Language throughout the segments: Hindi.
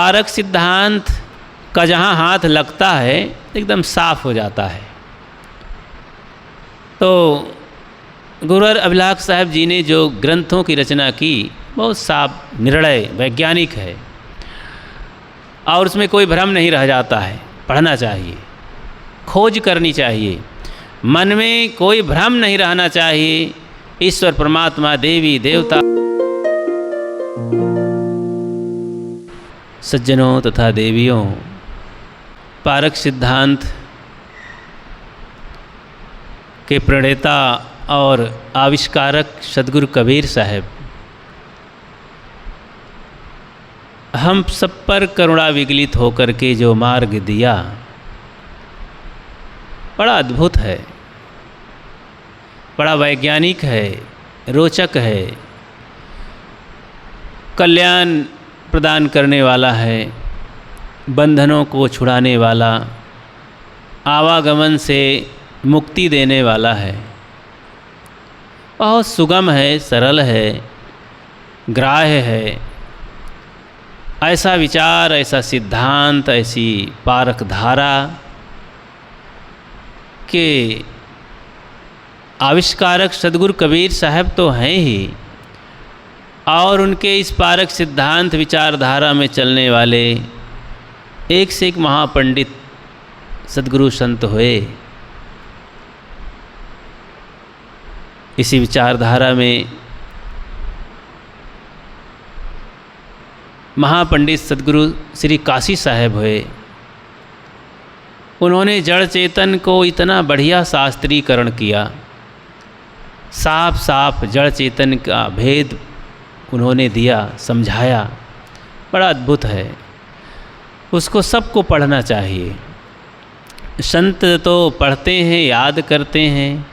पारक सिद्धांत का जहाँ हाथ लगता है एकदम साफ हो जाता है। तो गुरु अभिलाष साहब जी ने जो ग्रंथों की रचना की बहुत साफ निर्णय वैज्ञानिक है और उसमें कोई भ्रम नहीं रह जाता है। पढ़ना चाहिए, खोज करनी चाहिए, मन में कोई भ्रम नहीं रहना चाहिए। ईश्वर परमात्मा देवी देवता सज्जनों तथा देवियों, पारक सिद्धांत के प्रणेता और आविष्कारक सदगुरु कबीर साहब हम सब पर करुणा विगलित होकर के जो मार्ग दिया बड़ा अद्भुत है, बड़ा वैज्ञानिक है, रोचक है, कल्याण प्रदान करने वाला है, बंधनों को छुड़ाने वाला, आवागमन से मुक्ति देने वाला है। बहुत सुगम है, सरल है, ग्राह्य है। ऐसा विचार, ऐसा सिद्धांत, ऐसी पारक धारा के आविष्कारक सदगुरु कबीर साहब तो हैं ही, और उनके इस पारक सिद्धांत विचारधारा में चलने वाले एक से एक महापंडित सदगुरु संत हुए। इसी विचारधारा में महापंडित सदगुरु श्री काशी साहब हुए। उन्होंने जड़ चेतन को इतना बढ़िया शास्त्रीकरण किया, साफ साफ जड़ चेतन का भेद उन्होंने दिया, समझाया। बड़ा अद्भुत है, उसको सबको पढ़ना चाहिए। संत तो पढ़ते हैं, याद करते हैं,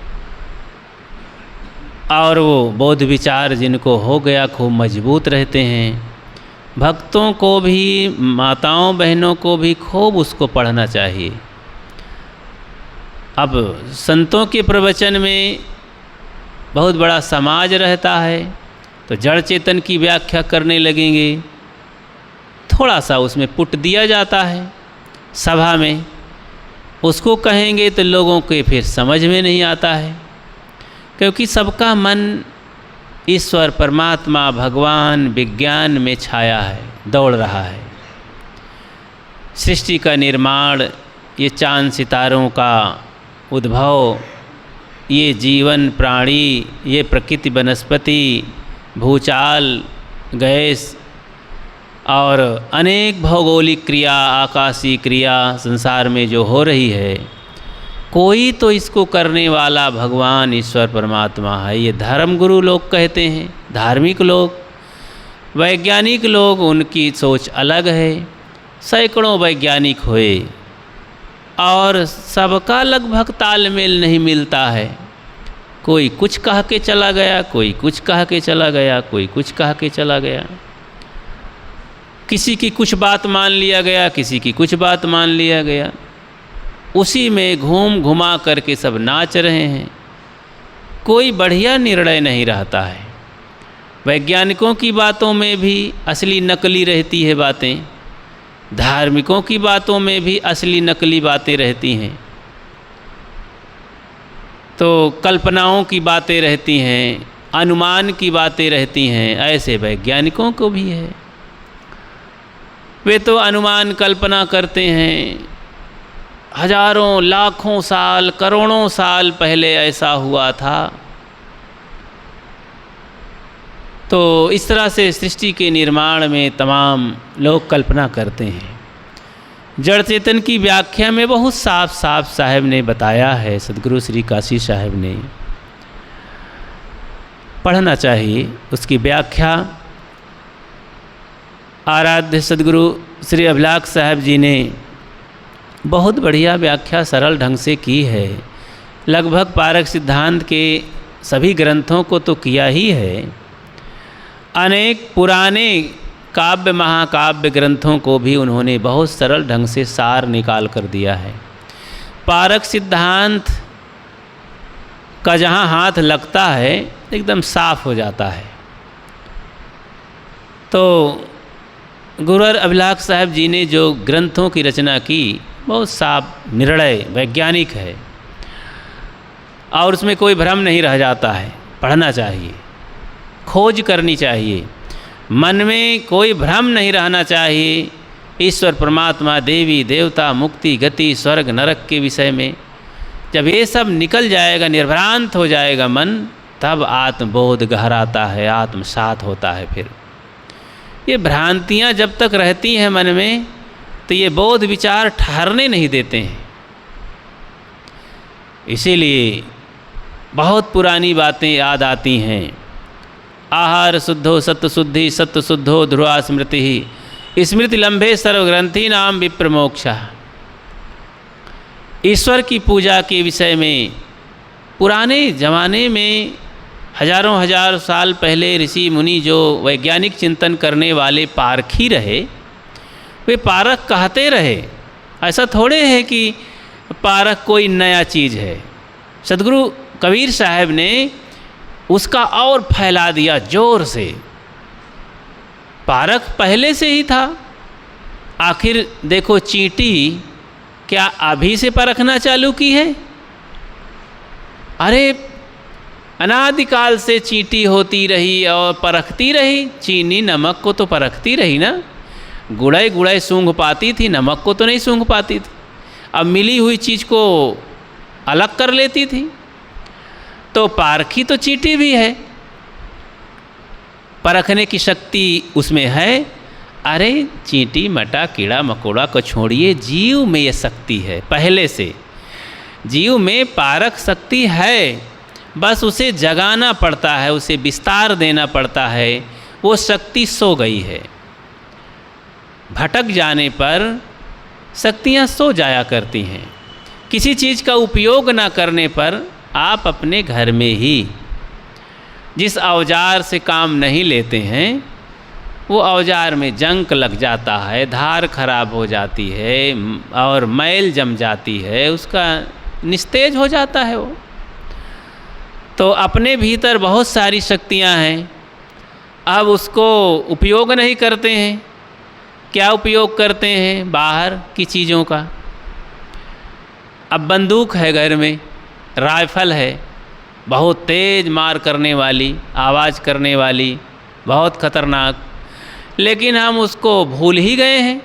और वो बोध विचार जिनको हो गया खूब मजबूत रहते हैं। भक्तों को भी, माताओं बहनों को भी खूब उसको पढ़ना चाहिए। अब संतों के प्रवचन में बहुत बड़ा समाज रहता है, तो जड़ चेतन की व्याख्या करने लगेंगे, थोड़ा सा उसमें पुट दिया जाता है सभा में, उसको कहेंगे तो लोगों के फिर समझ में नहीं आता है, क्योंकि सबका मन ईश्वर परमात्मा भगवान विज्ञान में छाया है, दौड़ रहा है। सृष्टि का निर्माण, ये चांद सितारों का उद्भव, ये जीवन प्राणी, ये प्रकृति वनस्पति, भूचाल, गैस और अनेक भौगोलिक क्रिया, आकाशीय क्रिया संसार में जो हो रही है, कोई तो इसको करने वाला भगवान ईश्वर परमात्मा है। ये धर्मगुरु लोग कहते हैं, धार्मिक लोग, वैज्ञानिक लोग, उनकी सोच अलग है। सैकड़ों वैज्ञानिक हुए और सबका लगभग तालमेल नहीं मिलता है। कोई कुछ कह के चला गया, कोई कुछ कह के चला गया, कोई कुछ कह के चला गया। किसी की कुछ बात मान लिया गया, किसी की कुछ बात मान लिया गया। उसी में घूम घुमा करके सब नाच रहे हैं। कोई बढ़िया निर्णय नहीं रहता है। वैज्ञानिकों की बातों में भी असली नकली रहती है बातें, धार्मिकों की बातों में भी असली नकली बातें रहती हैं। तो कल्पनाओं की बातें रहती हैं, अनुमान की बातें रहती हैं। ऐसे वैज्ञानिकों को भी है, वे तो अनुमान कल्पना करते हैं, हजारों लाखों साल, करोड़ों साल पहले ऐसा हुआ था। तो इस तरह से सृष्टि के निर्माण में तमाम लोग कल्पना करते हैं। जड़ चेतन की व्याख्या में बहुत साफ साफ साहब ने बताया है, सदगुरु श्री काशी साहब ने। पढ़ना चाहिए उसकी व्याख्या। आराध्य सदगुरु श्री अभिलाष साहब जी ने बहुत बढ़िया व्याख्या सरल ढंग से की है। लगभग पारक सिद्धांत के सभी ग्रंथों को तो किया ही है। अनेक पुराने काव्य महाकाव्य ग्रंथों को भी उन्होंने बहुत सरल ढंग से सार निकाल कर दिया है। पारक सिद्धांत का जहाँ हाथ लगता है एकदम साफ हो जाता है। तो गुरुवर अभिलाष साहब जी ने जो ग्रंथों की रचना की बहुत साफ निर्णय वैज्ञानिक है और उसमें कोई भ्रम नहीं रह जाता है। पढ़ना चाहिए, खोज करनी चाहिए, मन में कोई भ्रम नहीं रहना चाहिए ईश्वर परमात्मा देवी देवता मुक्ति गति स्वर्ग नरक के विषय में। जब ये सब निकल जाएगा, निर्भ्रांत हो जाएगा मन, तब आत्मबोध गहराता है, आत्मसात होता है। फिर ये भ्रांतियाँ जब तक रहती हैं मन में तो ये बोध विचार ठहरने नहीं देते हैं। इसीलिए बहुत पुरानी बातें याद आती हैं। आहार शुद्धो सत्य शुद्धि सत्य शुद्धो ध्रुवा स्मृति ही स्मृति लंबे सर्वग्रंथि नाम विप्रमोक्षा। ईश्वर की पूजा के विषय में पुराने ज़माने में हजारों हजार साल पहले ऋषि मुनि जो वैज्ञानिक चिंतन करने वाले पारखी रहे, वे पारख कहते रहे। ऐसा थोड़े है कि पारख कोई नया चीज़ है। सदगुरु कबीर साहब ने उसका और फैला दिया जोर से। पारख पहले से ही था। आखिर देखो, चींटी क्या अभी से परखना चालू की है? अरे अनादिकाल से चींटी होती रही और परखती रही। चीनी नमक को तो परखती रही ना, गुड़ाई गुड़ाई सूंघ पाती थी, नमक को तो नहीं सूंघ पाती थी। अब मिली हुई चीज़ को अलग कर लेती थी। तो पारखी तो चींटी भी है, परखने की शक्ति उसमें है। अरे चींटी मटा कीड़ा मकोड़ा को छोड़िए, जीव में ये शक्ति है। पहले से जीव में पारख शक्ति है, बस उसे जगाना पड़ता है, उसे विस्तार देना पड़ता है। वो शक्ति सो गई है। भटक जाने पर शक्तियाँ सो जाया करती हैं। किसी चीज़ का उपयोग ना करने पर आप अपने घर में ही जिस औजार से काम नहीं लेते हैं, वो औजार में जंक लग जाता है, धार खराब हो जाती है और मैल जम जाती है, उसका निस्तेज हो जाता है वो। तो अपने भीतर बहुत सारी शक्तियां हैं, अब उसको उपयोग नहीं करते हैं। क्या उपयोग करते हैं? बाहर की चीज़ों का। अब बंदूक है घर में, राइफल है, बहुत तेज़ मार करने वाली, आवाज़ करने वाली, बहुत खतरनाक, लेकिन हम उसको भूल ही गए हैं।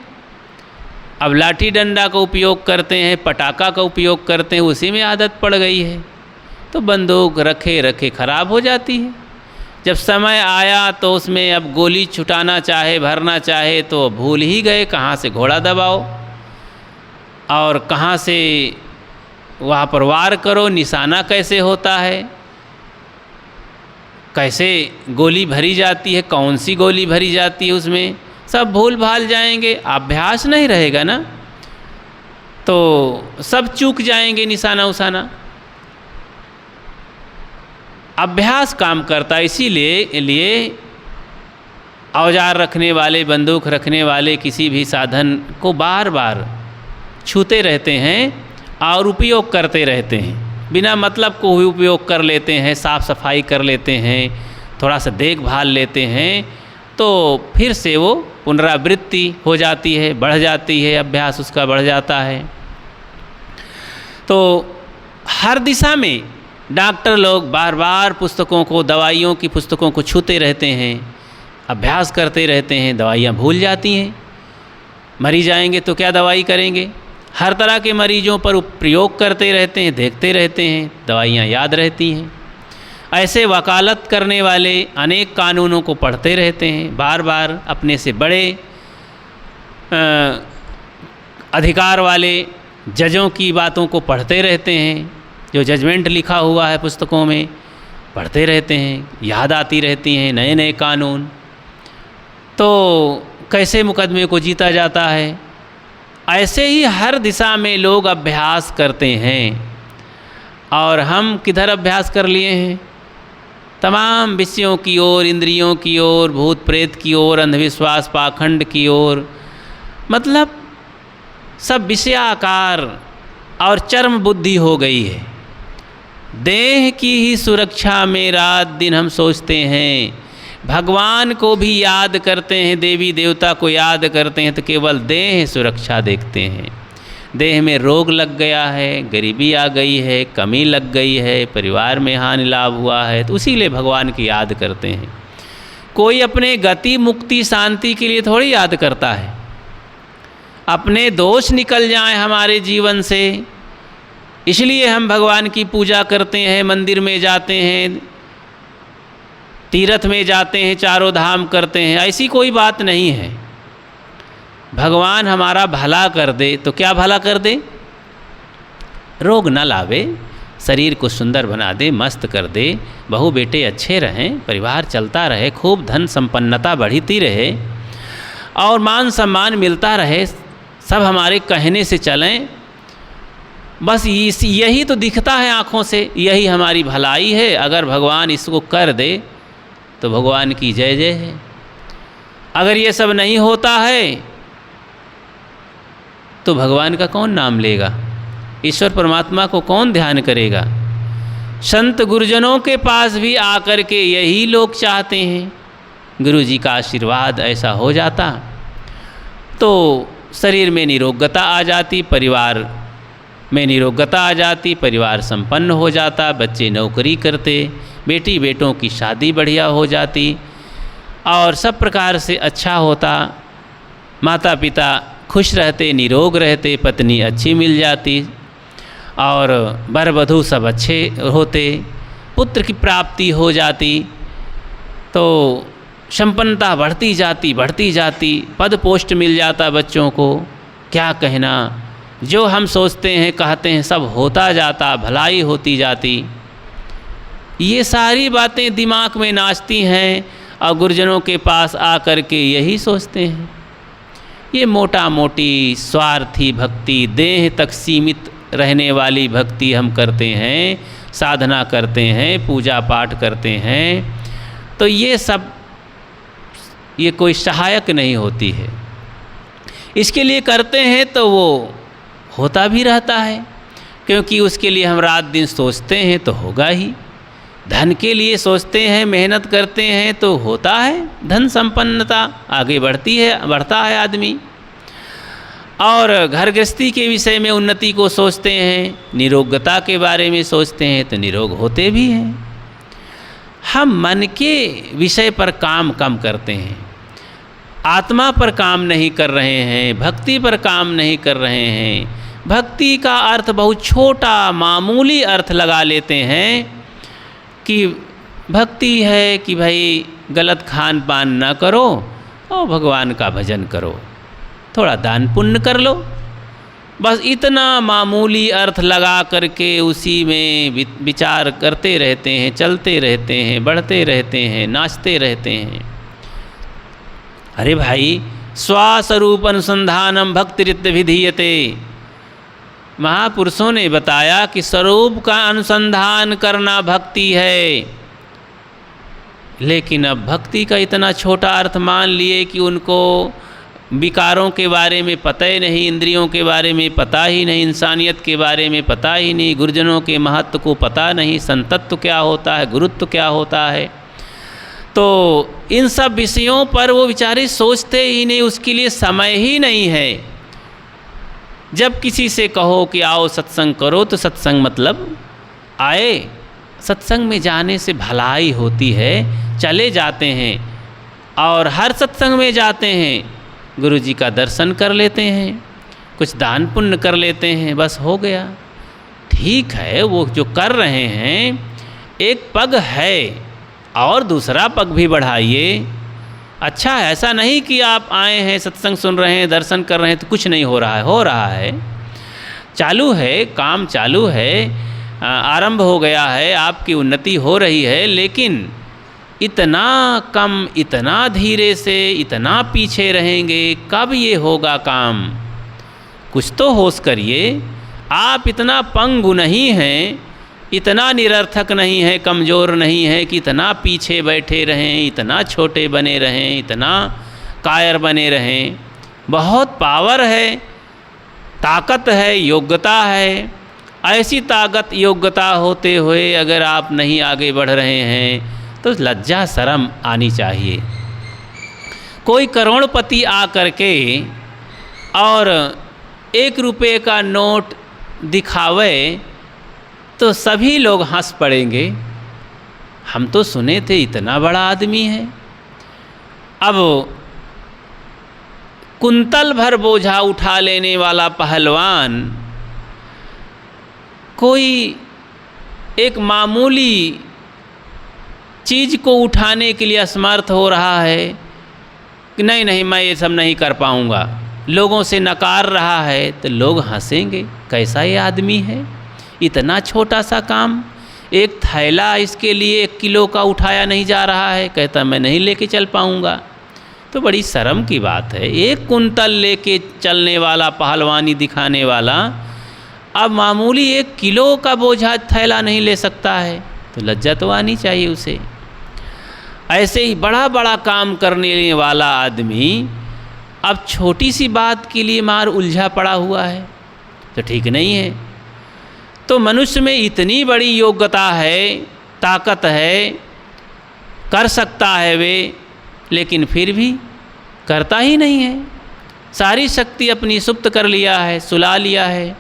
अब लाठी डंडा का उपयोग करते हैं, पटाखा का उपयोग करते हैं, उसी में आदत पड़ गई है। तो बंदूक रखे रखे ख़राब हो जाती है। जब समय आया तो उसमें अब गोली छुटाना चाहे, भरना चाहे, तो भूल ही गए कहाँ से घोड़ा दबाओ और कहाँ से वहाँ पर वार करो, निशाना कैसे होता है, कैसे गोली भरी जाती है, कौन सी गोली भरी जाती है, उसमें सब भूल भाल जाएंगे। अभ्यास नहीं रहेगा ना, तो सब चूक जाएंगे निशाना उसाना। अभ्यास काम करता है। इसीलिए औजार रखने वाले, बंदूक रखने वाले किसी भी साधन को बार बार छूते रहते हैं और उपयोग करते रहते हैं। बिना मतलब को भी उपयोग कर लेते हैं, साफ़ सफाई कर लेते हैं, थोड़ा सा देखभाल लेते हैं, तो फिर से वो पुनरावृत्ति हो जाती है, बढ़ जाती है, अभ्यास उसका बढ़ जाता है। तो हर दिशा में डॉक्टर लोग बार बार पुस्तकों को, दवाइयों की पुस्तकों को छूते रहते हैं, अभ्यास करते रहते हैं, दवाइयाँ भूल जाती हैं। मरीज आएंगे तो क्या दवाई करेंगे? हर तरह के मरीजों पर प्रयोग करते रहते हैं, देखते रहते हैं, दवाइयाँ याद रहती हैं। ऐसे वकालत करने वाले अनेक कानूनों को पढ़ते रहते हैं, बार बार अपने से बड़े अधिकार वाले जजों की बातों को पढ़ते रहते हैं। जो जजमेंट लिखा हुआ है पुस्तकों में पढ़ते रहते हैं, याद आती रहती हैं नए नए कानून। तो कैसे मुकदमे को जीता जाता है। ऐसे ही हर दिशा में लोग अभ्यास करते हैं। और हम किधर अभ्यास कर लिए हैं? तमाम विषयों की ओर, इंद्रियों की ओर, भूत प्रेत की ओर, अंधविश्वास पाखंड की ओर, मतलब सब विषयाकार और चरम बुद्धि हो गई है। देह की ही सुरक्षा में रात दिन हम सोचते हैं, भगवान को भी याद करते हैं, देवी देवता को याद करते हैं तो केवल देह सुरक्षा देखते हैं। देह में रोग लग गया है, गरीबी आ गई है, कमी लग गई है, परिवार में हानि लाभ हुआ है, तो उसी लिए भगवान की याद करते हैं। कोई अपने गति मुक्ति शांति के लिए थोड़ी याद करता है। अपने दोष निकल जाएं हमारे जीवन से, इसलिए हम भगवान की पूजा करते हैं, मंदिर में जाते हैं, तीर्थ में जाते हैं, चारों धाम करते हैं। ऐसी कोई बात नहीं है। भगवान हमारा भला कर दे तो क्या भला कर दे? रोग न लावे, शरीर को सुंदर बना दे, मस्त कर दे, बहू बेटे अच्छे रहें, परिवार चलता रहे, खूब धन संपन्नता बढ़ती रहे और मान सम्मान मिलता रहे, सब हमारे कहने से चलें। बस यही तो दिखता है आँखों से, यही हमारी भलाई है। अगर भगवान इसको कर दे तो भगवान की जय जय है। अगर ये सब नहीं होता है तो भगवान का कौन नाम लेगा? ईश्वर परमात्मा को कौन ध्यान करेगा? संत गुरुजनों के पास भी आकर के यही लोग चाहते हैं। गुरु जी का आशीर्वाद ऐसा हो जाता तो शरीर में निरोगता आ जाती, परिवार में निरोगता आ जाती, परिवार संपन्न हो जाता, बच्चे नौकरी करते, बेटी बेटों की शादी बढ़िया हो जाती और सब प्रकार से अच्छा होता, माता पिता खुश रहते, निरोग रहते, पत्नी अच्छी मिल जाती और वर वधू सब अच्छे होते, पुत्र की प्राप्ति हो जाती, तो संपन्नता बढ़ती जाती, पद पोस्ट मिल जाता बच्चों को। क्या कहना, जो हम सोचते हैं कहते हैं सब होता जाता, भलाई होती जाती। ये सारी बातें दिमाग में नाचती हैं और गुरुजनों के पास आकर के यही सोचते हैं। ये मोटा मोटी स्वार्थी भक्ति, देह तक सीमित रहने वाली भक्ति हम करते हैं, साधना करते हैं, पूजा पाठ करते हैं, तो ये कोई सहायक नहीं होती है। इसके लिए करते हैं तो वो होता भी रहता है, क्योंकि उसके लिए हम रात दिन सोचते हैं तो होगा ही। धन के लिए सोचते हैं, मेहनत करते हैं तो होता है, धन संपन्नता आगे बढ़ता है आदमी। और घर गृहस्थी के विषय में उन्नति को सोचते हैं, निरोगता के बारे में सोचते हैं तो निरोग होते भी हैं। हम मन के विषय पर काम कम करते हैं, आत्मा पर काम नहीं कर रहे हैं, भक्ति पर काम नहीं कर रहे हैं। भक्ति का अर्थ बहुत छोटा मामूली अर्थ लगा लेते हैं कि भक्ति है कि भाई गलत खान पान ना करो और भगवान का भजन करो, थोड़ा दान पुण्य कर लो, बस इतना मामूली अर्थ लगा करके उसी में विचार करते रहते हैं, चलते रहते हैं, बढ़ते रहते हैं, नाचते रहते हैं। अरे भाई, स्वस्वरूप अनुसंधानम भक्तिरित विधीयते। महापुरुषों ने बताया कि स्वरूप का अनुसंधान करना भक्ति है, लेकिन अब भक्ति का इतना छोटा अर्थ मान लिए कि उनको विकारों के बारे में पता ही नहीं, इंद्रियों के बारे में पता ही नहीं, इंसानियत के बारे में पता ही नहीं, गुरुजनों के महत्व को पता नहीं, संतत्व क्या होता है, गुरुत्व क्या होता है। तो इन सब विषयों पर वो बेचारे सोचते ही नहीं, उसके लिए समय ही नहीं है। जब किसी से कहो कि आओ सत्संग करो तो सत्संग मतलब आए, सत्संग में जाने से भलाई होती है, चले जाते हैं और हर सत्संग में जाते हैं, गुरु जी का दर्शन कर लेते हैं, कुछ दान पुण्य कर लेते हैं, बस हो गया। ठीक है, वो जो कर रहे हैं एक पग है और दूसरा पग भी बढ़ाइए। अच्छा, ऐसा नहीं कि आप आए हैं, सत्संग सुन रहे हैं, दर्शन कर रहे हैं तो कुछ नहीं हो रहा है, हो रहा है, चालू है, काम चालू है, आरंभ हो गया है, आपकी उन्नति हो रही है, लेकिन इतना कम, इतना धीरे से, इतना पीछे रहेंगे, कब ये होगा काम? कुछ तो होश करिए। आप इतना पंगु नहीं हैं, इतना निरर्थक नहीं है, कमज़ोर नहीं है कि इतना पीछे बैठे रहें, इतना छोटे बने रहें, इतना कायर बने रहें। बहुत पावर है, ताकत है, योग्यता है। ऐसी ताकत योग्यता होते हुए अगर आप नहीं आगे बढ़ रहे हैं तो लज्जा शर्म आनी चाहिए। कोई करोड़पति आ करके और 1 रुपये का नोट दिखावे तो सभी लोग हंस पड़ेंगे। हम तो सुने थे इतना बड़ा आदमी है। अब कुंतल भर बोझा उठा लेने वाला पहलवान कोई एक मामूली चीज़ को उठाने के लिए असमर्थ हो रहा है कि नहीं नहीं मैं ये सब नहीं कर पाऊँगा, लोगों से नकार रहा है, तो लोग हंसेंगे, कैसा ये आदमी है, इतना छोटा सा काम, एक थैला इसके लिए 1 किलो का उठाया नहीं जा रहा है, कहता मैं नहीं लेके चल पाऊँगा। तो बड़ी शर्म की बात है, 1 कुंतल लेके चलने वाला पहलवानी दिखाने वाला अब मामूली 1 किलो का बोझा थैला नहीं ले सकता है, तो लज्जा तो आनी चाहिए उसे। ऐसे ही बड़ा बड़ा काम करने वाला आदमी अब छोटी सी बात के लिए मार उलझा पड़ा हुआ है, तो ठीक नहीं है। तो मनुष्य में इतनी बड़ी योग्यता है, ताकत है, कर सकता है वे, लेकिन फिर भी करता ही नहीं है। सारी शक्ति अपनी सुप्त कर लिया है, सुला लिया है।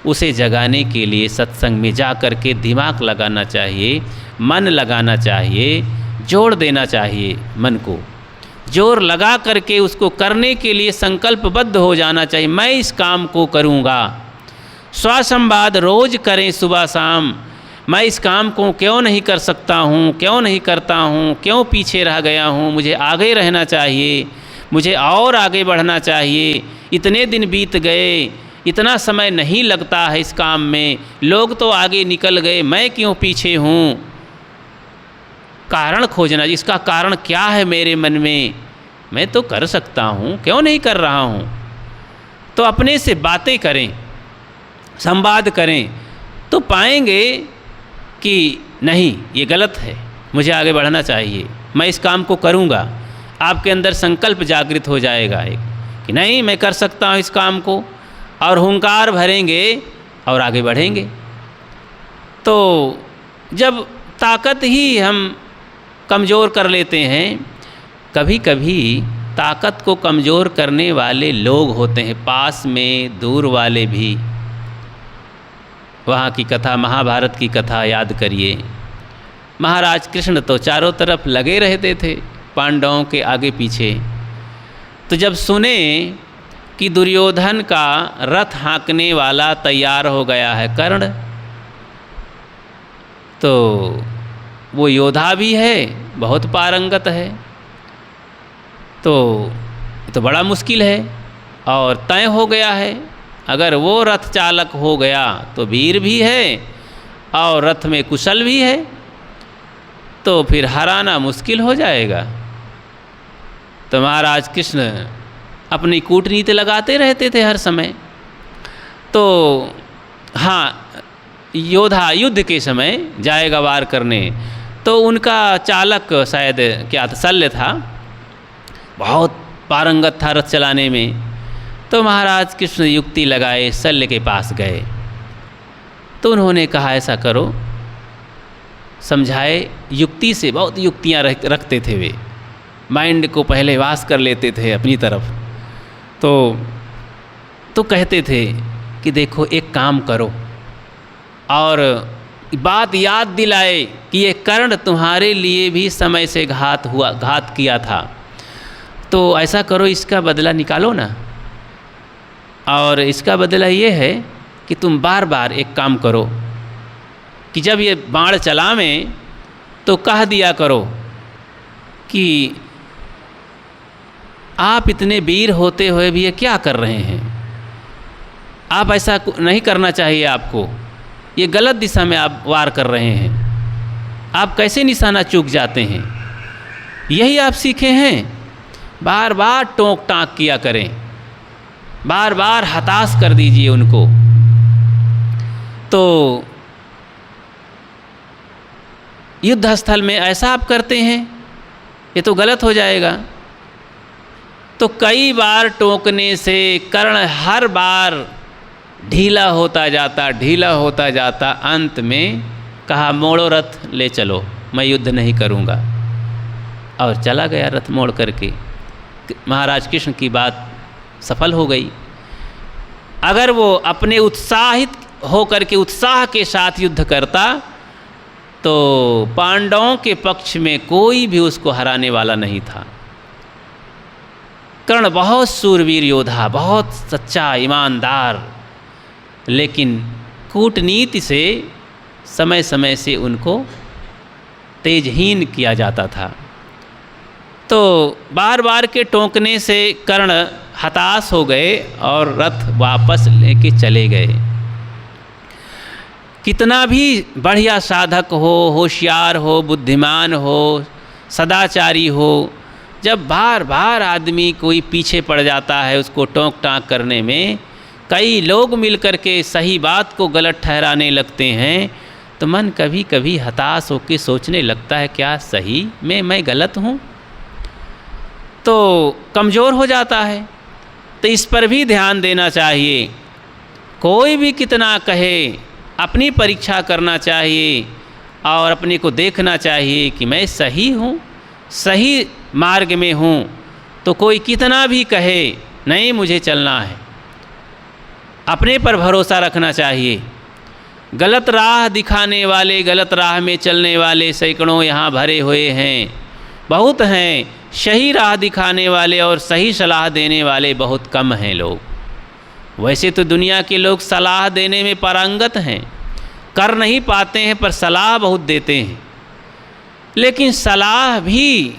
उसे जगाने के लिए सत्संग में जा कर के दिमाग लगाना चाहिए, मन लगाना चाहिए, जोड़ देना चाहिए, मन को जोर लगा करके उसको करने के लिए संकल्पबद्ध हो जाना चाहिए। मैं इस काम को करूँगा, स्वसंवाद रोज़ करें सुबह शाम, मैं इस काम को क्यों नहीं कर सकता हूँ, क्यों नहीं करता हूँ, क्यों पीछे रह गया हूँ, मुझे आगे रहना चाहिए, मुझे और आगे बढ़ना चाहिए, इतने दिन बीत गए, इतना समय नहीं लगता है इस काम में, लोग तो आगे निकल गए, मैं क्यों पीछे हूँ। कारण खोजना, इसका कारण क्या है मेरे मन में, मैं तो कर सकता हूँ, क्यों नहीं कर रहा हूँ। तो अपने से बातें करें, संवाद करें, तो पाएंगे कि नहीं ये गलत है, मुझे आगे बढ़ना चाहिए, मैं इस काम को करूँगा। आपके अंदर संकल्प जागृत हो जाएगा एक कि नहीं मैं कर सकता हूँ इस काम को, और हुंकार भरेंगे और आगे बढ़ेंगे। तो जब ताकत ही हम कमज़ोर कर लेते हैं, कभी कभी ताकत को कमज़ोर करने वाले लोग होते हैं, पास में दूर वाले भी। वहाँ की कथा, महाभारत की कथा याद करिए। महाराज कृष्ण तो चारों तरफ लगे रहते थे पांडवों के आगे पीछे। तो जब सुने कि दुर्योधन का रथ हाँकने वाला तैयार हो गया है कर्ण, तो वो योद्धा भी है, बहुत पारंगत है, तो बड़ा मुश्किल है और तय हो गया है। अगर वो रथ चालक हो गया तो वीर भी है और रथ में कुशल भी है, तो फिर हराना मुश्किल हो जाएगा। तो महाराज कृष्ण अपनी कूटनीति लगाते रहते थे हर समय। तो हाँ, योद्धा युद्ध के समय जाएगा वार करने, तो उनका चालक शायद क्या था, शल्य था, बहुत पारंगत था रथ चलाने में। तो महाराज कृष्ण युक्ति लगाए, शल्य के पास गए। तो उन्होंने कहा ऐसा करो, समझाए युक्ति से, बहुत युक्तियाँ रखते थे वे, माइंड को पहले वास कर लेते थे अपनी तरफ। तो कहते थे कि देखो एक काम करो, और बात याद दिलाए कि ये कर्ण तुम्हारे लिए भी समय से घात किया था, तो ऐसा करो इसका बदला निकालो ना। और इसका बदला ये है कि तुम बार बार एक काम करो कि जब ये बाण चलावें तो कह दिया करो कि आप इतने वीर होते हुए भी ये क्या कर रहे हैं, आप ऐसा नहीं करना चाहिए, आपको ये गलत दिशा में आप वार कर रहे हैं, आप कैसे निशाना चूक जाते हैं। यही आप सीखे हैं, बार बार टोक टाँक किया करें, बार बार हताश कर दीजिए उनको। तो युद्ध स्थल में ऐसा आप करते हैं, ये तो गलत हो जाएगा। तो कई बार टोकने से कर्ण हर बार ढीला होता जाता, अंत में कहा मोड़ो रथ ले चलो, मैं युद्ध नहीं करूँगा। और चला गया रथ मोड़ करके। महाराज कृष्ण की बात सफल हो गई। अगर वो अपने उत्साहित होकर के उत्साह के साथ युद्ध करता तो पांडवों के पक्ष में कोई भी उसको हराने वाला नहीं था। कर्ण बहुत सूरवीर योद्धा, बहुत सच्चा ईमानदार, लेकिन कूटनीति से समय समय से उनको तेजहीन किया जाता था। तो बार बार के टोकने से कर्ण हताश हो गए और रथ वापस लेके चले गए। कितना भी बढ़िया साधक हो, होशियार हो, बुद्धिमान हो, सदाचारी हो, जब बार बार आदमी कोई पीछे पड़ जाता है उसको टोंक टाँक करने में, कई लोग मिलकर के सही बात को गलत ठहराने लगते हैं, तो मन कभी कभी हताश होकर सोचने लगता है क्या सही में मैं गलत हूँ, तो कमज़ोर हो जाता है। तो इस पर भी ध्यान देना चाहिए। कोई भी कितना कहे, अपनी परीक्षा करना चाहिए और अपने को देखना चाहिए कि मैं सही हूँ, सही मार्ग में हूँ। तो कोई कितना भी कहे नहीं मुझे चलना है, अपने पर भरोसा रखना चाहिए। गलत राह दिखाने वाले, गलत राह में चलने वाले सैकड़ों यहाँ भरे हुए हैं, बहुत हैं। सही राह दिखाने वाले और सही सलाह देने वाले बहुत कम हैं लोग। वैसे तो दुनिया के लोग सलाह देने में पारंगत हैं, कर नहीं पाते हैं पर सलाह बहुत देते हैं। लेकिन सलाह भी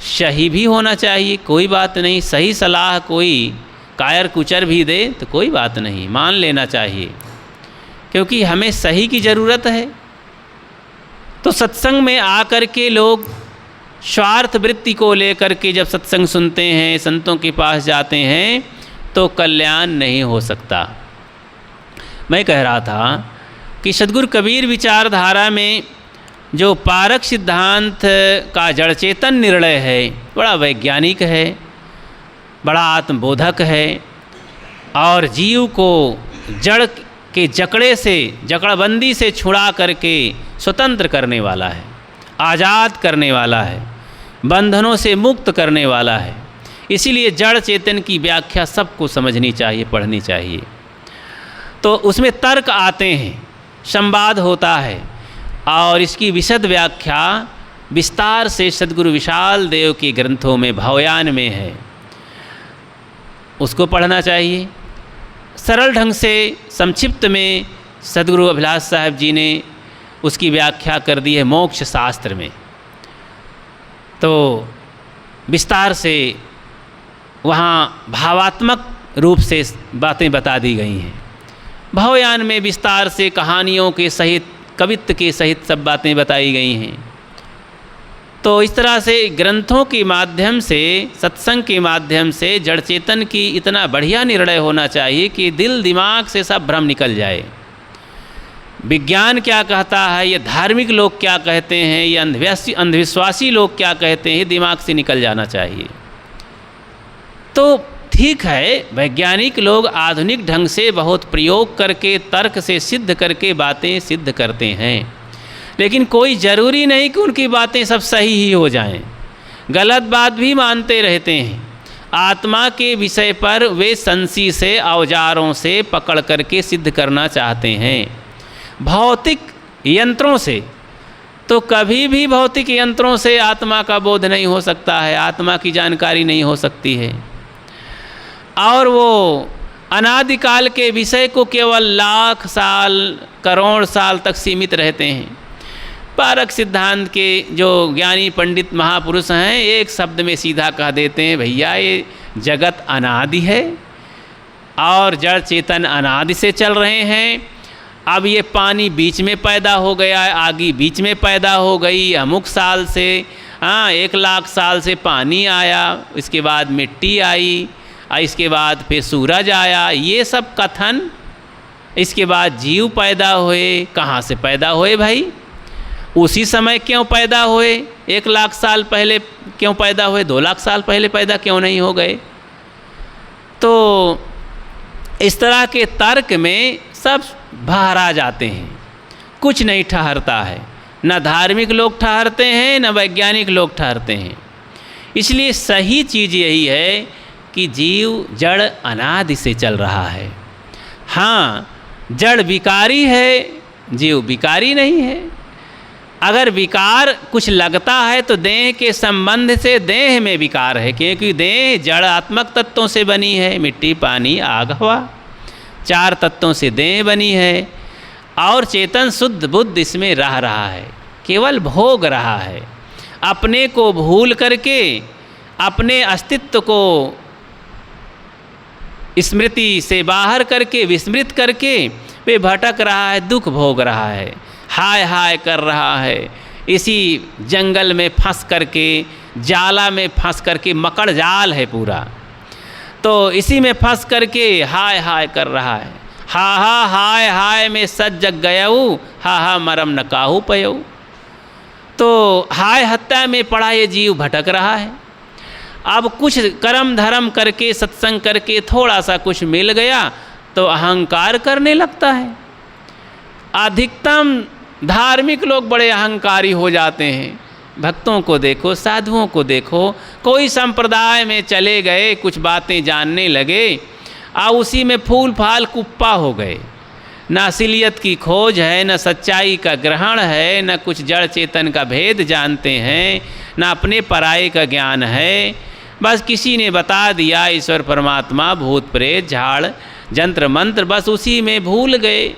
सही भी होना चाहिए, कोई बात नहीं। सही सलाह कोई कायर कुचर भी दे तो कोई बात नहीं, मान लेना चाहिए, क्योंकि हमें सही की ज़रूरत है। तो सत्संग में आकर के लोग स्वार्थ वृत्ति को लेकर के जब सत्संग सुनते हैं, संतों के पास जाते हैं, तो कल्याण नहीं हो सकता। मैं कह रहा था कि सद्गुरु कबीर विचारधारा में जो पारक सिद्धांत का जड़ चेतन निर्णय है, बड़ा वैज्ञानिक है, बड़ा आत्मबोधक है और जीव को जड़ के जकड़े से, जकड़बंदी से छुड़ा करके स्वतंत्र करने वाला है, आज़ाद करने वाला है, बंधनों से मुक्त करने वाला है। इसीलिए जड़ चेतन की व्याख्या सबको समझनी चाहिए, पढ़नी चाहिए। तो उसमें तर्क आते हैं, संवाद होता है और इसकी विशद व्याख्या विस्तार से सद्गुरु विशाल देव के ग्रंथों में, भावयान में है, उसको पढ़ना चाहिए। सरल ढंग से संक्षिप्त में सद्गुरु अभिलाष साहब जी ने उसकी व्याख्या कर दी है मोक्ष शास्त्र में। तो विस्तार से वहाँ भावात्मक रूप से बातें बता दी गई हैं। भावयान में विस्तार से कहानियों के सहित, कवित्व के सहित सब बातें बताई गई हैं। तो इस तरह से ग्रंथों के माध्यम से, सत्संग के माध्यम से जड़ चेतन की इतना बढ़िया निर्णय होना चाहिए कि दिल दिमाग से सब भ्रम निकल जाए। विज्ञान क्या कहता है, ये धार्मिक लोग क्या कहते हैं, ये अंधविश्वासी लोग क्या कहते हैं, दिमाग से निकल जाना चाहिए। तो ठीक है, वैज्ञानिक लोग आधुनिक ढंग से बहुत प्रयोग करके, तर्क से सिद्ध करके बातें सिद्ध करते हैं, लेकिन कोई ज़रूरी नहीं कि उनकी बातें सब सही ही हो जाएं। गलत बात भी मानते रहते हैं। आत्मा के विषय पर वे संसी से, औजारों से पकड़ करके सिद्ध करना चाहते हैं। भौतिक यंत्रों से तो कभी भी भौतिक यंत्रों से आत्मा का बोध नहीं हो सकता है, आत्मा की जानकारी नहीं हो सकती है। और वो अनादिकाल के विषय को केवल लाख साल, करोड़ साल तक सीमित रहते हैं। पारक सिद्धांत के जो ज्ञानी पंडित महापुरुष हैं, एक शब्द में सीधा कह देते हैं, भैया ये जगत अनादि है और जड़ चेतन अनादि से चल रहे हैं। अब ये पानी बीच में पैदा हो गया है, आगी बीच में पैदा हो गई, अमुक साल से 1 लाख साल से पानी आया, इसके बाद मिट्टी आई, इसके बाद फिर सूरज आया, ये सब कथन। इसके बाद जीव पैदा हुए, कहाँ से पैदा हुए भाई? उसी समय क्यों पैदा हुए? 1 लाख साल पहले क्यों पैदा हुए? 2 लाख साल पहले पैदा क्यों नहीं हो गए? तो इस तरह के तर्क में सब बाहर आ जाते हैं, कुछ नहीं ठहरता है। न धार्मिक लोग ठहरते हैं, न वैज्ञानिक लोग ठहरते हैं। इसलिए सही चीज़ यही है कि जीव जड़ अनादि से चल रहा है। हाँ, जड़ विकारी है, जीव विकारी नहीं है। अगर विकार कुछ लगता है तो देह के संबंध से देह में विकार है, क्योंकि देह जड़ात्मक तत्वों से बनी है, मिट्टी, पानी, आग, हवा, 4 तत्वों से देह बनी है। और चेतन शुद्ध बुद्ध इसमें रह रहा है, केवल भोग रहा है। अपने को भूल करके, अपने अस्तित्व को स्मृति से बाहर करके, विस्मृत करके वे भटक रहा है, दुख भोग रहा है, हाय हाय कर रहा है। इसी जंगल में फंस करके, जाला में फंस करके, मकड़ जाल है पूरा, तो इसी में फंस करके हाय हाय कर रहा है। हा हा हाय हाय में सज जग गयऊ, हा हा मरम न काहू पयऊ। तो हाय हत्या में पड़ा ये जीव भटक रहा है। अब कुछ कर्म धर्म करके, सत्संग करके थोड़ा सा कुछ मिल गया तो अहंकार करने लगता है। अधिकतम धार्मिक लोग बड़े अहंकारी हो जाते हैं। भक्तों को देखो, साधुओं को देखो, कोई संप्रदाय में चले गए, कुछ बातें जानने लगे, अब उसी में फूल फाल कुप्पा हो गए। न असलियत की खोज है, न सच्चाई का ग्रहण है, न कुछ जड़ चेतन का भेद जानते हैं, न अपने पराये का ज्ञान है। बस किसी ने बता दिया ईश्वर परमात्मा, भूत प्रेत, झाड़, जंत्र मंत्र, बस उसी में भूल गए।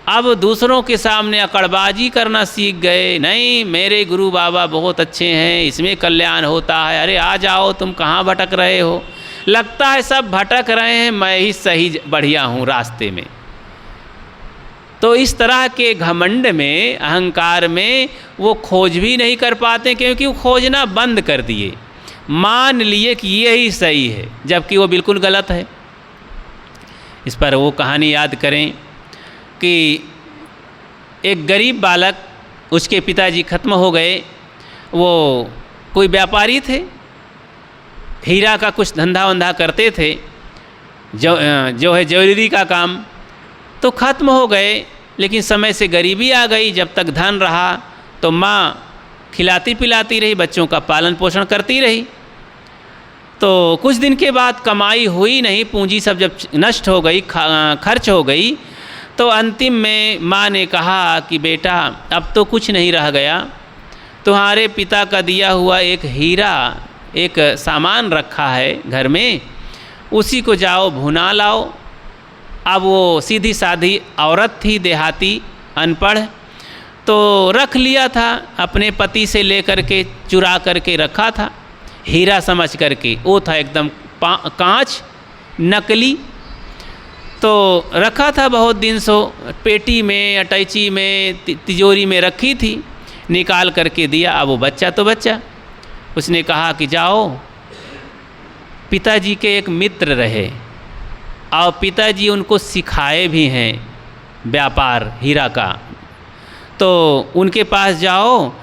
अब दूसरों के सामने अकड़बाजी करना सीख गए। नहीं, मेरे गुरु बाबा बहुत अच्छे हैं, इसमें कल्याण होता है। अरे आ जाओ, तुम कहाँ भटक रहे हो? लगता है सब भटक रहे हैं, मैं ही सही बढ़िया हूँ रास्ते में। तो इस तरह के घमंड में, अहंकार में वो खोज भी नहीं कर पाते, क्योंकि वो खोजना बंद कर दिए। मान लिए कि यही सही है, जबकि वो बिल्कुल गलत है। इस पर वो कहानी याद करें कि एक गरीब बालक, उसके पिताजी खत्म हो गए, वो कोई व्यापारी थे, हीरा का कुछ धंधा वंधा करते थे, जो है ज्वेलरी का काम, तो ख़त्म हो गए। लेकिन समय से गरीबी आ गई। जब तक धन रहा तो माँ खिलाती पिलाती रही, बच्चों का पालन पोषण करती रही। तो कुछ दिन के बाद कमाई हुई नहीं, पूंजी सब जब नष्ट हो गई, खर्च हो गई, तो अंतिम में माँ ने कहा कि बेटा अब तो कुछ नहीं रह गया, तुम्हारे पिता का दिया हुआ एक हीरा, एक सामान रखा है घर में, उसी को जाओ भुना लाओ। अब वो सीधी साधी औरत थी, देहाती, अनपढ़, तो रख लिया था, अपने पति से लेकर के चुरा करके रखा था, हीरा समझ करके। वो था एकदम कांच, नकली। तो रखा था बहुत दिन सो, पेटी में, अटैची में, तिजोरी में रखी थी, निकाल करके दिया। अब वो बच्चा तो बच्चा, उसने कहा कि जाओ, पिताजी के एक मित्र रहे और पिताजी उनको सिखाए भी हैं व्यापार हीरा का, तो उनके पास जाओ,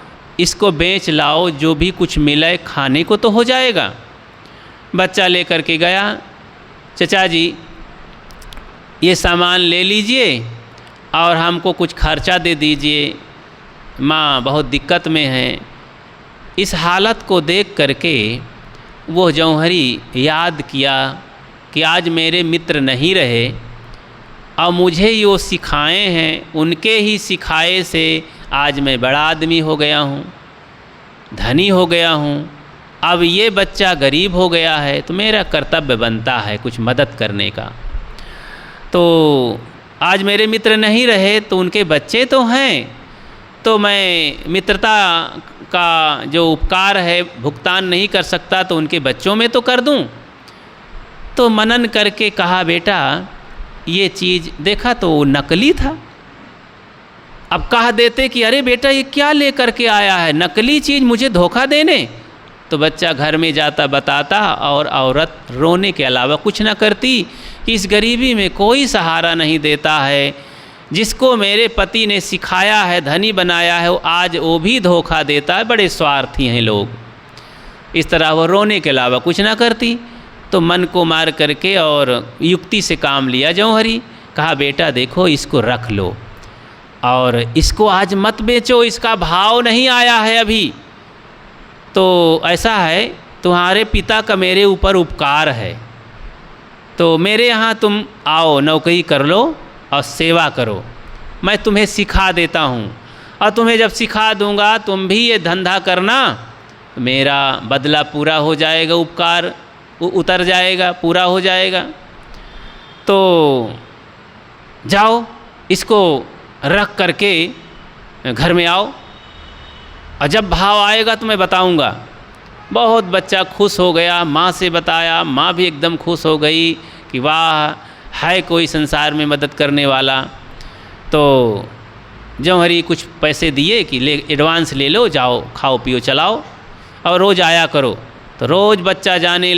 इसको बेच लाओ, जो भी कुछ मिले खाने को तो हो जाएगा। बच्चा लेकर के गया, चचा जी ये सामान ले लीजिए और हमको कुछ खर्चा दे दीजिए, माँ बहुत दिक्कत में है। इस हालत को देख करके वो जौहरी याद किया कि आज मेरे मित्र नहीं रहे और मुझे ही वो सिखाए हैं, उनके ही सिखाए से आज मैं बड़ा आदमी हो गया हूँ, धनी हो गया हूँ। अब ये बच्चा गरीब हो गया है तो मेरा कर्तव्य बनता है कुछ मदद करने का। तो आज मेरे मित्र नहीं रहे तो उनके बच्चे तो हैं, तो मैं मित्रता का जो उपकार है भुगतान नहीं कर सकता, तो उनके बच्चों में तो कर दूं। तो मनन करके कहा बेटा ये चीज़ देखा तो वो नकली था। अब कह देते कि अरे बेटा ये क्या लेकर के आया है, नकली चीज़ मुझे धोखा देने, तो बच्चा घर में जाता बताता और औरत रोने के अलावा कुछ ना करती कि इस गरीबी में कोई सहारा नहीं देता है, जिसको मेरे पति ने सिखाया है, धनी बनाया है, वो आज वो भी धोखा देता है, बड़े स्वार्थी हैं लोग। इस तरह वो रोने के अलावा कुछ ना करती। तो मन को मार करके और युक्ति से काम लिया जौहरी, कहा बेटा देखो इसको रख लो, और इसको आज मत बेचो, इसका भाव नहीं आया है अभी। तो ऐसा है, तुम्हारे पिता का मेरे ऊपर उपकार है, तो मेरे यहाँ तुम आओ, नौकरी कर लो और सेवा करो, मैं तुम्हें सिखा देता हूँ। और तुम्हें जब सिखा दूँगा तुम भी ये धंधा करना, मेरा बदला पूरा हो जाएगा, उपकार उतर जाएगा, पूरा हो जाएगा। तो जाओ, इसको रख करके घर में आओ, और जब भाव आएगा तो मैं बताऊँगा। बहुत बच्चा खुश हो गया, माँ से बताया, माँ भी एकदम खुश हो गई कि वाह, है कोई संसार में मदद करने वाला। तो जौहरी कुछ पैसे दिए कि ले, एडवांस ले लो, जाओ खाओ पियो चलाओ, और रोज़ आया करो। तो रोज़ बच्चा जाने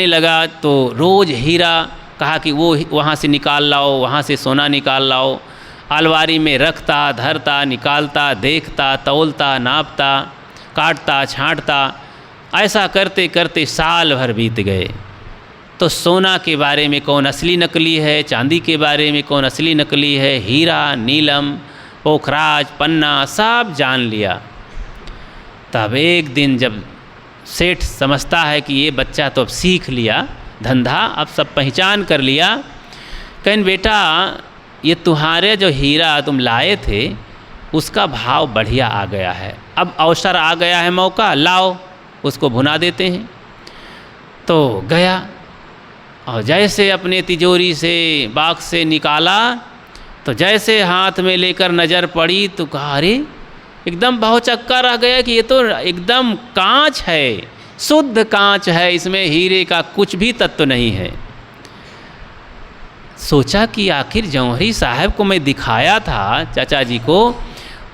लगा तो रोज़ हीरा कहा कि वो वहाँ से निकाल लाओ, वहाँ से सोना निकाल लाओ। अलमारी में रखता, धरता, निकालता, देखता, तौलता, नापता, काटता, छांटता। ऐसा करते करते साल भर बीत गए। तो सोना के बारे में कौन असली नकली है, चांदी के बारे में कौन असली नकली है, हीरा, नीलम, पोखराज, पन्ना सब जान लिया। तब एक दिन जब सेठ समझता है कि ये बच्चा तो अब सीख लिया धंधा, अब सब पहचान कर लिया, कहें बेटा ये तुम्हारे जो हीरा तुम लाए थे उसका भाव बढ़िया आ गया है, अब अवसर आ गया है, मौका लाओ, उसको भुना देते हैं। तो गया और जैसे अपने तिजोरी से बाक्स से निकाला, तो जैसे हाथ में लेकर नज़र पड़ी तो कहा अरे एकदम बहुचक्का रह गया कि ये तो एकदम कांच है, शुद्ध कांच है, इसमें हीरे का कुछ भी तत्व नहीं है। सोचा कि आखिर जौहरी साहब को मैं दिखाया था चाचा जी को,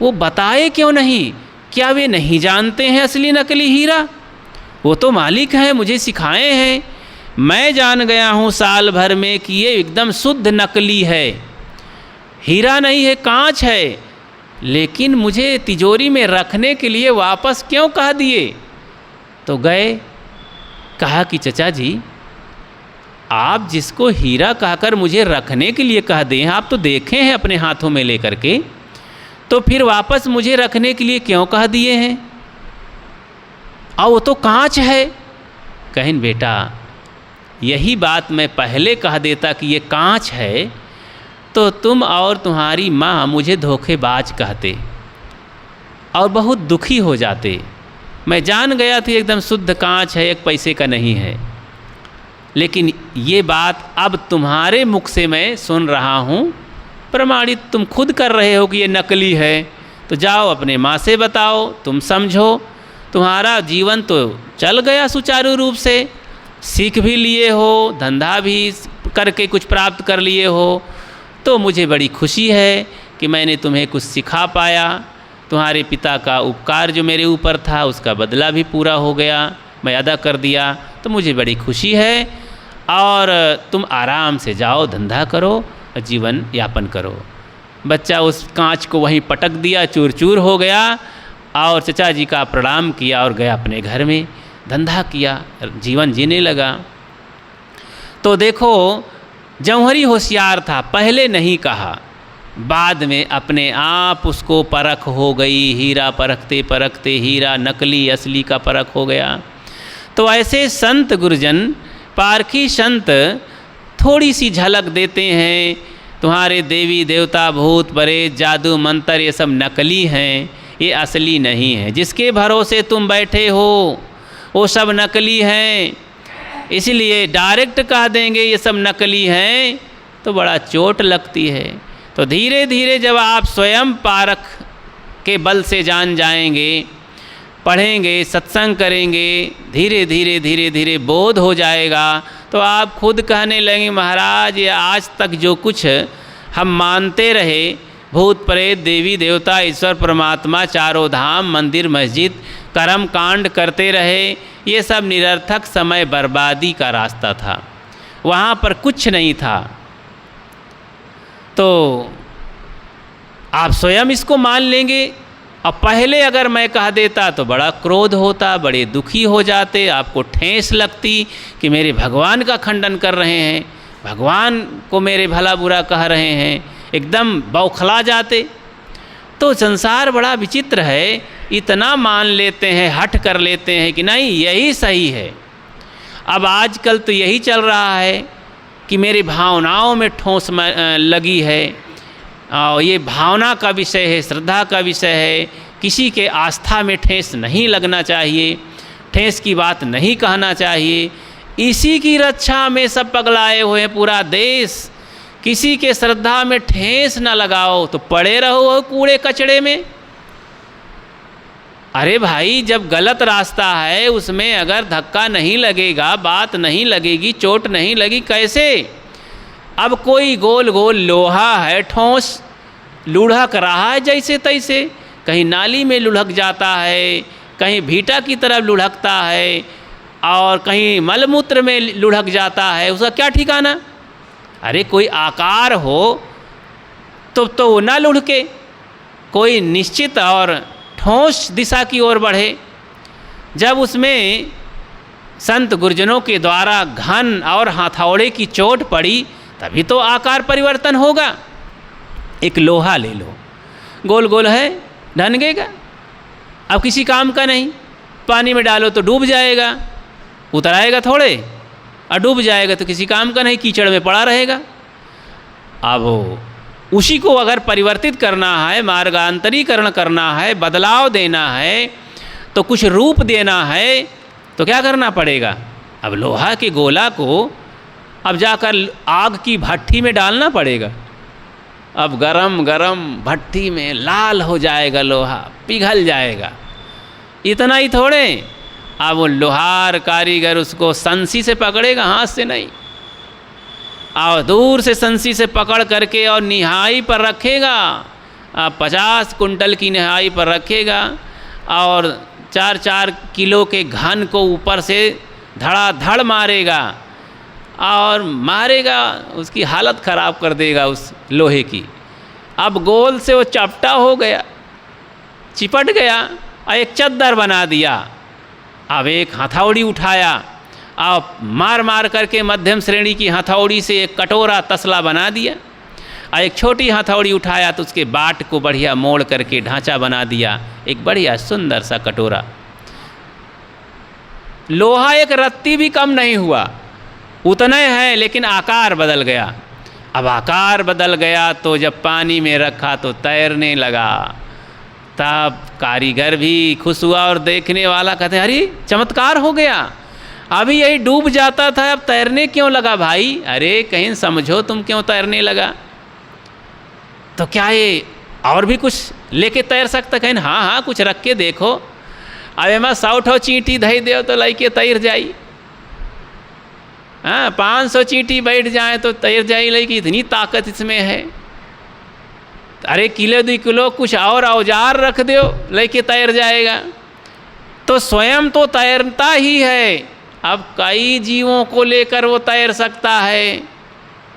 वो बताए क्यों नहीं? क्या वे नहीं जानते हैं असली नकली हीरा? वो तो मालिक हैं, मुझे सिखाए हैं। मैं जान गया हूँ साल भर में कि ये एकदम शुद्ध नकली है, हीरा नहीं है, कांच है। लेकिन मुझे तिजोरी में रखने के लिए वापस क्यों कह दिए? तो गए, कहा कि चचा जी आप जिसको हीरा कहकर मुझे रखने के लिए कह दें, आप तो देखे हैं अपने हाथों में लेकर के, तो फिर वापस मुझे रखने के लिए क्यों कह दिए हैं? और वो तो कांच है। कहें बेटा यही बात मैं पहले कह देता कि ये कांच है, तो तुम और तुम्हारी माँ मुझे धोखेबाज कहते और बहुत दुखी हो जाते। मैं जान गया था एकदम शुद्ध कांच है, एक पैसे का नहीं है। लेकिन ये बात अब तुम्हारे मुख से मैं सुन रहा हूँ, प्रमाणित तुम खुद कर रहे हो कि ये नकली है। तो जाओ अपने माँ से बताओ, तुम समझो, तुम्हारा जीवन तो चल गया सुचारू रूप से, सीख भी लिए हो, धंधा भी करके कुछ प्राप्त कर लिए हो। तो मुझे बड़ी खुशी है कि मैंने तुम्हें कुछ सिखा पाया, तुम्हारे पिता का उपकार जो मेरे ऊपर था उसका बदला भी पूरा हो गया, मैं अदा कर दिया, तो मुझे बड़ी खुशी है। और तुम आराम से जाओ, धंधा करो, जीवन यापन करो। बच्चा उस कांच को वहीं पटक दिया, चूर चूर हो गया, और चचा जी का प्रणाम किया और गया अपने घर में, धंधा किया, जीवन जीने लगा। तो देखो जौहरी होशियार था, पहले नहीं कहा, बाद में अपने आप उसको परख हो गई। हीरा परखते परखते हीरा नकली असली का परख हो गया। तो ऐसे संत गुरुजन, पारखी संत थोड़ी सी झलक देते हैं, तुम्हारे देवी देवता भूत प्रेत जादू मंत्र ये सब नकली हैं, ये असली नहीं है। जिसके भरोसे तुम बैठे हो वो सब नकली हैं। इसलिए डायरेक्ट कह देंगे ये सब नकली हैं तो बड़ा चोट लगती है। तो धीरे धीरे जब आप स्वयं पारख के बल से जान जाएंगे, पढ़ेंगे, सत्संग करेंगे, धीरे धीरे धीरे धीरे बोध हो जाएगा, तो आप खुद कहने लगेंगे महाराज ये आज तक जो कुछ हम मानते रहे, भूत प्रेत देवी देवता ईश्वर परमात्मा चारों धाम मंदिर मस्जिद कर्म कांड करते रहे, ये सब निरर्थक समय बर्बादी का रास्ता था, वहाँ पर कुछ नहीं था। तो आप स्वयं इसको मान लेंगे। और पहले अगर मैं कह देता तो बड़ा क्रोध होता, बड़े दुखी हो जाते, आपको ठेस लगती कि मेरे भगवान का खंडन कर रहे हैं, भगवान को मेरे भला बुरा कह रहे हैं, एकदम बौखला जाते। तो संसार बड़ा विचित्र है, इतना मान लेते हैं, हट कर लेते हैं कि नहीं यही सही है। अब आजकल तो यही चल रहा है कि मेरी भावनाओं में ठोस लगी है, और ये भावना का विषय है, श्रद्धा का विषय है, किसी के आस्था में ठेस नहीं लगना चाहिए, ठेस की बात नहीं कहना चाहिए। इसी की रक्षा में सब पगलाए हुए हैं, पूरा देश। किसी के श्रद्धा में ठेस न लगाओ तो पड़े रहो कूड़े कचड़े में। अरे भाई, जब गलत रास्ता है उसमें अगर धक्का नहीं लगेगा, बात नहीं लगेगी, चोट नहीं लगी, कैसे? अब कोई गोल गोल लोहा है, ठोस लुढ़क रहा है जैसे तैसे, कहीं नाली में लुढ़क जाता है, कहीं भीटा की तरफ लुढ़कता है, और कहीं मलमूत्र में लुढ़क जाता है, उसका क्या ठिकाना? अरे कोई आकार हो तो वो ना लुढ़के, कोई निश्चित और ठोस दिशा की ओर बढ़े। जब उसमें संत गुरुजनों के द्वारा घन और हथौड़े की चोट पड़ी तभी तो आकार परिवर्तन होगा। एक लोहा ले लो, गोल गोल है, ढनगेगा, अब किसी काम का नहीं। पानी में डालो तो डूब जाएगा, उतर आएगा थोड़े और डूब जाएगा, तो किसी काम का नहीं, कीचड़ में पड़ा रहेगा। अब उसी को अगर परिवर्तित करना है, मार्गांतरीकरण करना है, बदलाव देना है, तो कुछ रूप देना है, तो क्या करना पड़ेगा? अब लोहा के गोला को अब जाकर आग की भट्ठी में डालना पड़ेगा। अब गरम गरम भट्ठी में लाल हो जाएगा लोहा, पिघल जाएगा। इतना ही थोड़े, अब वो लोहार कारीगर उसको संसी से पकड़ेगा, हाथ से नहीं, और दूर से संसी से पकड़ करके और निहाई पर रखेगा। 50 कुंटल की निहाई पर रखेगा और 4-4 किलो के घन को ऊपर से धड़ाधड़ मारेगा, और मारेगा, उसकी हालत ख़राब कर देगा उस लोहे की। अब गोल से वो चपटा हो गया, चिपट गया, और एक चद्दर बना दिया। अब एक हथौड़ी उठाया और मार मार करके मध्यम श्रेणी की हथौड़ी से एक कटोरा तसला बना दिया, और एक छोटी हथौड़ी उठाया तो उसके बाट को बढ़िया मोड़ करके ढांचा बना दिया, एक बढ़िया सुंदर सा कटोरा। लोहा एक रत्ती भी कम नहीं हुआ, उतने है, लेकिन आकार बदल गया। अब आकार बदल गया तो जब पानी में रखा तो तैरने लगा। तब कारीगर भी खुश हुआ और देखने वाला कहते, अरे चमत्कार हो गया, अभी यही डूब जाता था, अब तैरने क्यों लगा भाई? अरे कहीं समझो तुम क्यों तैरने लगा? तो क्या ये और भी कुछ लेके तैर सकता? कहीं हाँ हाँ कुछ रख के देखो। अब एमा 100 चींटी धई दो तो लइके तैर जाई। हाँ, 500 चींटी बैठ जाए तो तैर जाई लइकी, इतनी ताकत इसमें है। अरे किलो 2 किलो कुछ और औजार रख दो, लेके तैर जाएगा। तो स्वयं तो तैरता ही है, अब कई जीवों को लेकर वो तैर सकता है।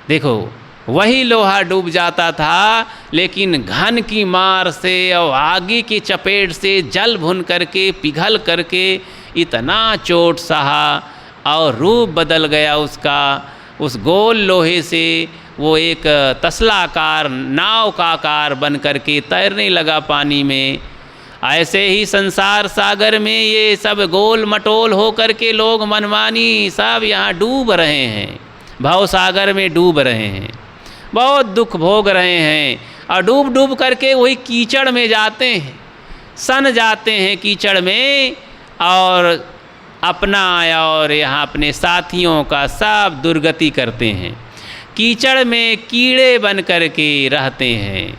देखो, वही लोहा डूब जाता था, लेकिन घन की मार से और आगे की चपेट से जल भुन करके, पिघल करके इतना चोट सहा और रूप बदल गया उसका। उस गोल लोहे से वो एक तसलाकार, नाव का आकार बन करके तैरने लगा पानी में। ऐसे ही संसार सागर में ये सब गोल मटोल हो करके लोग मनमानी सब यहाँ डूब रहे हैं, भव सागर में डूब रहे हैं, बहुत दुख भोग रहे हैं, और डूब डूब करके वही कीचड़ में जाते हैं, सन जाते हैं कीचड़ में, और अपना और यहाँ अपने साथियों का सब दुर्गति करते हैं। कीचड़ में कीड़े बन करके रहते हैं,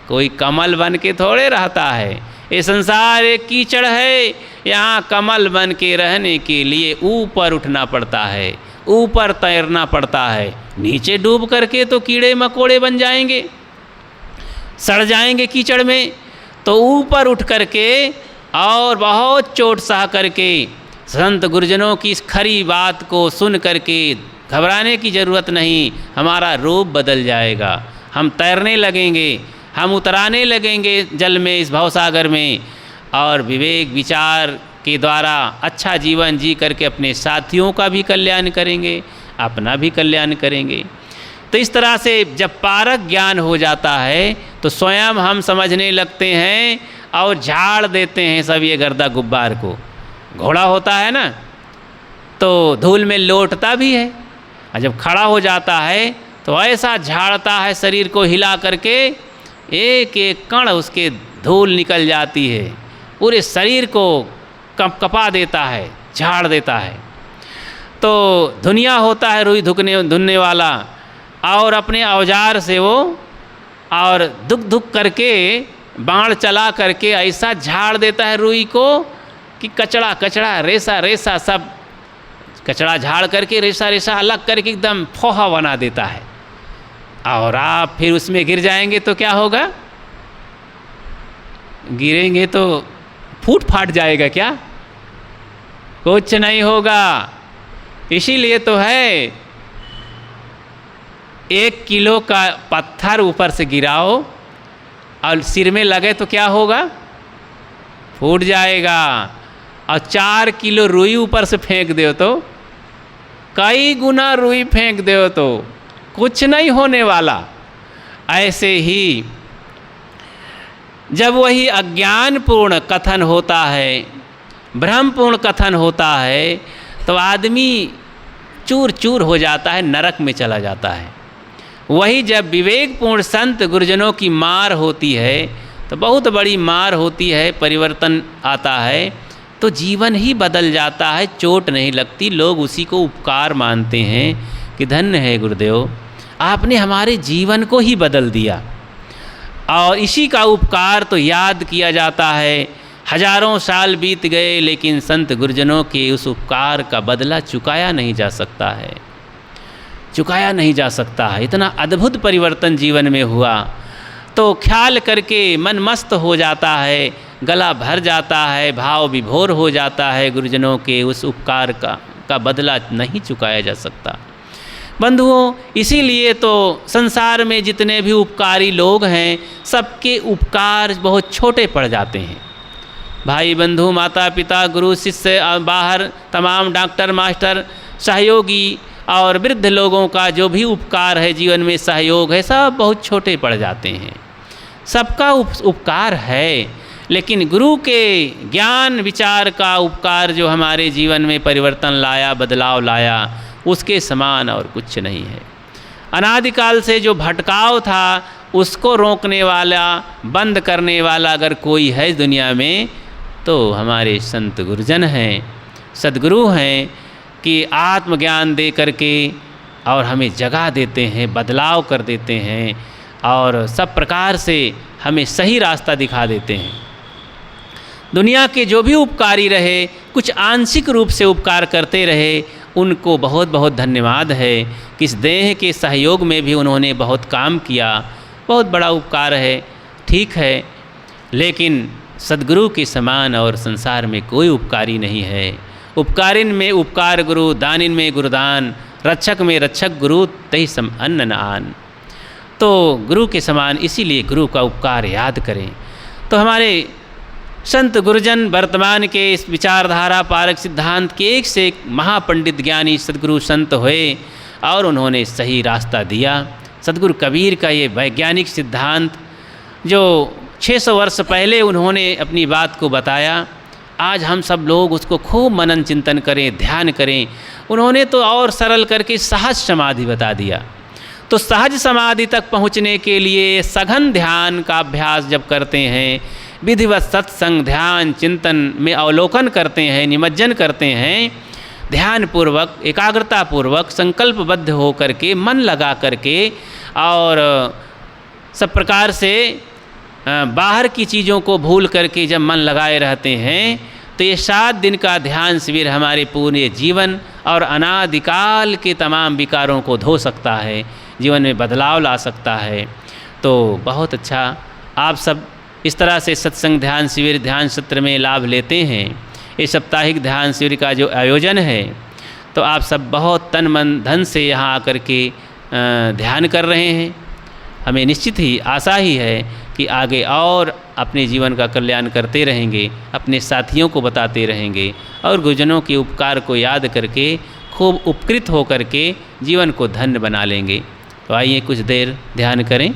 कोई कमल बन के थोड़े रहता है। ये संसार एक कीचड़ है, यहाँ कमल बन के रहने के लिए ऊपर उठना पड़ता है, ऊपर तैरना पड़ता है। नीचे डूब करके तो कीड़े मकोड़े बन जाएंगे, सड़ जाएंगे कीचड़ में। तो ऊपर उठ करके और बहुत चोट सह करके संत गुरुजनों की इस खरी बात को सुन करके घबराने की ज़रूरत नहीं, हमारा रूप बदल जाएगा, हम तैरने लगेंगे, हम उतराने लगेंगे जल में, इस भवसागर में, और विवेक विचार के द्वारा अच्छा जीवन जी करके अपने साथियों का भी कल्याण करेंगे, अपना भी कल्याण करेंगे। तो इस तरह से जब पारक ज्ञान हो जाता है तो स्वयं हम समझने लगते हैं और झाड़ देते हैं सब ये गर्दा गुब्बार को। घोड़ा होता है ना तो धूल में लौटता भी है, और जब खड़ा हो जाता है तो ऐसा झाड़ता है शरीर को हिला करके, एक एक कण उसके धूल निकल जाती है, पूरे शरीर को कपा देता है, झाड़ देता है। तो धुनिया होता है रुई धुनने वाला, और अपने औजार से वो और धुक धुक करके बाण चला करके ऐसा झाड़ देता है रुई को कि कचड़ा कचड़ा रेसा रेसा सब कचड़ा झाड़ करके रेसा रेसा अलग करके एकदम फोहा बना देता है। और आप फिर उसमें गिर जाएंगे तो क्या होगा? गिरेंगे तो फूट फाट जाएगा क्या? कुछ नहीं होगा। इसीलिए तो है 1 किलो का पत्थर ऊपर से गिराओ और सिर में लगे तो क्या होगा? फूट जाएगा। और 4 किलो रुई ऊपर से फेंक दो तो कई गुना रुई फेंक दो तो कुछ नहीं होने वाला। ऐसे ही जब वही अज्ञानपूर्ण कथन होता है, भ्रमपूर्ण कथन होता है, तो आदमी चूर चूर हो जाता है, नरक में चला जाता है। वही जब विवेकपूर्ण संत गुरुजनों की मार होती है तो बहुत बड़ी मार होती है, परिवर्तन आता है तो जीवन ही बदल जाता है, चोट नहीं लगती। लोग उसी को उपकार मानते हैं कि धन्य है गुरुदेव, आपने हमारे जीवन को ही बदल दिया। और इसी का उपकार तो याद किया जाता है। हजारों साल बीत गए लेकिन संत गुरुजनों के उस उपकार का बदला चुकाया नहीं जा सकता है, चुकाया नहीं जा सकता है। इतना अद्भुत परिवर्तन जीवन में हुआ तो ख्याल करके मन मस्त हो जाता है, गला भर जाता है, भाव विभोर हो जाता है। गुरुजनों के उस उपकार का बदला नहीं चुकाया जा सकता। बंधुओं, इसीलिए तो संसार में जितने भी उपकारी लोग हैं सबके उपकार बहुत छोटे पड़ जाते हैं। भाई बंधु, माता पिता, गुरु शिष्य, बाहर तमाम डॉक्टर मास्टर, सहयोगी और वृद्ध लोगों का जो भी उपकार है, जीवन में सहयोग है, सब बहुत छोटे पड़ जाते हैं। सबका उपकार है, लेकिन गुरु के ज्ञान विचार का उपकार जो हमारे जीवन में परिवर्तन लाया, बदलाव लाया, उसके समान और कुछ नहीं है। अनादिकाल से जो भटकाव था उसको रोकने वाला, बंद करने वाला अगर कोई है दुनिया में तो हमारे संत गुरुजन हैं, सद्गुरु हैं कि आत्मज्ञान दे करके और हमें जगा देते हैं, बदलाव कर देते हैं और सब प्रकार से हमें सही रास्ता दिखा देते हैं। दुनिया के जो भी उपकारी रहे, कुछ आंशिक रूप से उपकार करते रहे, उनको बहुत बहुत धन्यवाद है कि इस देह के सहयोग में भी उन्होंने बहुत काम किया। बहुत बड़ा उपकार है, ठीक है, लेकिन सद्गुरु के समान और संसार में कोई उपकारी नहीं है। उपकारिन में उपकार गुरु, दानिन में गुरुदान, रक्षक में रक्षक गुरु, तही सम अन्न न आन। तो गुरु के समान, इसीलिए गुरु का उपकार याद करें। तो हमारे संत गुरुजन वर्तमान के इस विचारधारा पारक सिद्धांत के एक से एक महापंडित ज्ञानी सद्गुरु संत हुए और उन्होंने सही रास्ता दिया। सद्गुरु कबीर का ये वैज्ञानिक सिद्धांत जो 600 वर्ष पहले उन्होंने अपनी बात को बताया, आज हम सब लोग उसको खूब मनन चिंतन करें, ध्यान करें। उन्होंने तो और सरल करके सहज समाधि बता दिया। तो सहज समाधि तक पहुँचने के लिए सघन ध्यान का अभ्यास जब करते हैं, विधिवत सत्संग ध्यान चिंतन में अवलोकन करते हैं, निमज्जन करते हैं, ध्यानपूर्वक एकाग्रतापूर्वक संकल्पबद्ध हो करके, मन लगा करके और सब प्रकार से बाहर की चीज़ों को भूल करके जब मन लगाए रहते हैं तो ये 7 दिन का ध्यान शिविर हमारे पूरे जीवन और अनादिकाल के तमाम विकारों को धो सकता है, जीवन में बदलाव ला सकता है। तो बहुत अच्छा, आप सब इस तरह से सत्संग ध्यान शिविर ध्यान सत्र में लाभ लेते हैं। ये साप्ताहिक ध्यान शिविर का जो आयोजन है तो आप सब बहुत तन मन धन से यहाँ आकर के ध्यान कर रहे हैं। हमें निश्चित ही आशा ही है कि आगे और अपने जीवन का कल्याण करते रहेंगे, अपने साथियों को बताते रहेंगे और गुरुजनों के उपकार को याद करके खूब उपकृत हो करके जीवन को धन्य बना लेंगे। तो आइए कुछ देर ध्यान करें।